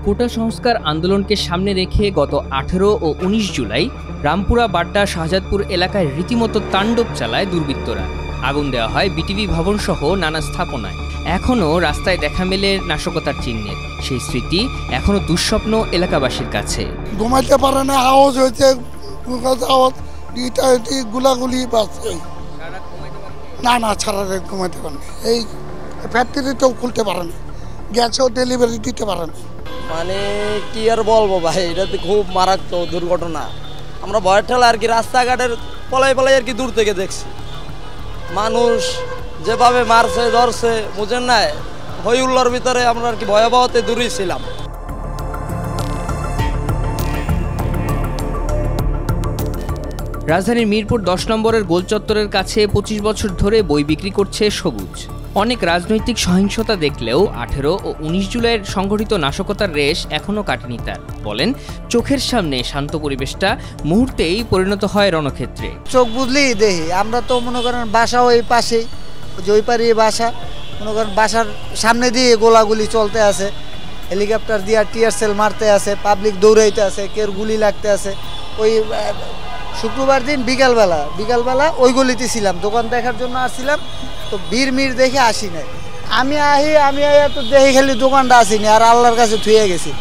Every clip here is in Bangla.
কোটা সংস্কার আন্দোলনকে সামনে রেখে গত 18 ও 19 জুলাই রামপুরা বাড্ডা শাহজাদপুর এলাকায় রীতিমতো তাণ্ডব চালায় দুর্বৃত্তরা। আগুন দেওয়া হয় বিটিভি ভবন সহ নানা স্থাপনায়। এখনও রাস্তায় দেখা মেলে নাশকতার চিহ্নের। সেই স্মৃতি এখনো দুঃস্বপ্ন এলাকাবাসীর কাছে। ঘুমাইতে পারে না, আওয়াজ হয়েছে, গুলাগুলি বাজছে। না ছাড়া ঘুমাইতে পারে না। এই ফ্যাক্টরিতেও খুলতে পারে না, গ্যাসও ডেলিভারি দিতে পারে না। মানে কি আর বলবো ভাই, এটা তো খুব মারাত্মক দুর্ঘটনা। আমরা ভয়ের ঠেলা আর কি রাস্তাঘাটের পলাই আর কি দূর থেকে দেখছি। মানুষ যেভাবে মারছে ধরছে বুঝেন না, হই উল্লার ভিতরে আমরা আর কি ভয়াবহতে দূরেই ছিলাম। রাজধানীর মিরপুর 10 নম্বরের গোলচত্বরের কাছে 25 বছর ধরে বই বিক্রি করছে সবুজ। অনেক রাজনৈতিক সহিংসতা দেখলেও 18 ও 19 জুলাইয়ের সংঘটিত নাশকতার রেশ এখনও কাটেনি তার। বলেন, চোখের সামনে শান্ত পরিবেশটা মুহূর্তেই পরিণত হয় রণক্ষেত্রে। চোখ বুঝলেই দেখি আমরা তো মনে করেন বাসা ওই পাশেই, ওই পারি বাসা, মনে করেন বাসার সামনে দিয়ে গোলাগুলি চলতে আছে, হেলিকপ্টার দিয়ে টিয়ার সেল মারতে আছে, পাবলিক দৌড়াইতে আছে, কেউ গুলি লাগতে আছে। ওই শুক্রবার দিন বিকালবেলা ওই গলিতে ছিলাম, দোকান দেখার জন্য আসছিলাম, তো ভিড় দেখে আসি নাই। আমি তো দেখে খালি দোকানটা আসিনি, আর আল্লাহর কাছে থুয়ে গেছি।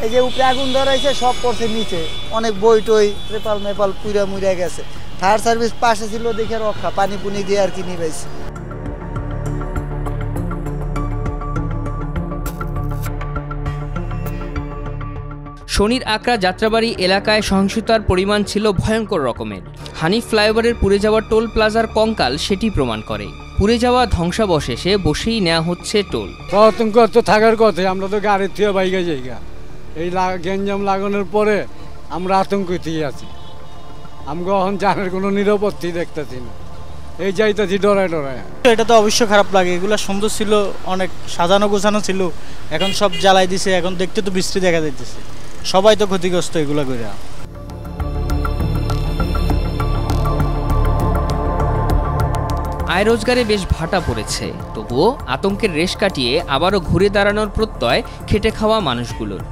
এই যে উপরে আগুন ধরাইছে, সব পড়ছে নিচে, অনেক বই টই ট্রেপাল মেপাল পুইরা মুইরা গেছে। ফায়ার সার্ভিস পাশে ছিল দেখে রক্ষা, পানি পুনি দিয়ে আর কি নিবাইছে। শনির আকরা যাত্রাবাড়ি এলাকায় সহিংসতার পরিমাণ ছিল ভয়ঙ্কর রকমের। হানিফ ফ্লাইওভারের পুড়ে যাওয়া টোল প্লাজার কঙ্কাল সেটি প্রমাণ করে। পুড়ে যাওয়া ধ্বংসাবশেষে বসেই নেওয়া হচ্ছে টোল। আতঙ্ক তো থাকার কথা, আমরা তো গাড়ির থেকে বাইকে যাইগা। এই গ্যাঞ্জাম লাগানোর পরে আমরা আতঙ্কিতই আছি। আমরা এখন জানার কোনো নিরাপত্তাই দেখতেছি না, এই যাইতেছি ডরায়। এটা তো অবশ্যই খারাপ লাগে। এগুলো সুন্দর ছিল, অনেক সাজানো গোছানো ছিল, এখন সব জ্বালাই দিছে। এখন দেখতে তো বৃষ্টি দেখা যাইতেছে, সবাই তো ক্ষতিগ্রস্ত এগুলো করে। আয় রোজগারে বেশ ভাটা পড়েছে, তবুও আতঙ্কের রেশ কাটিয়ে আবারও ঘুরে দাঁড়ানোর প্রত্যয় খেটে খাওয়া মানুষগুলোর।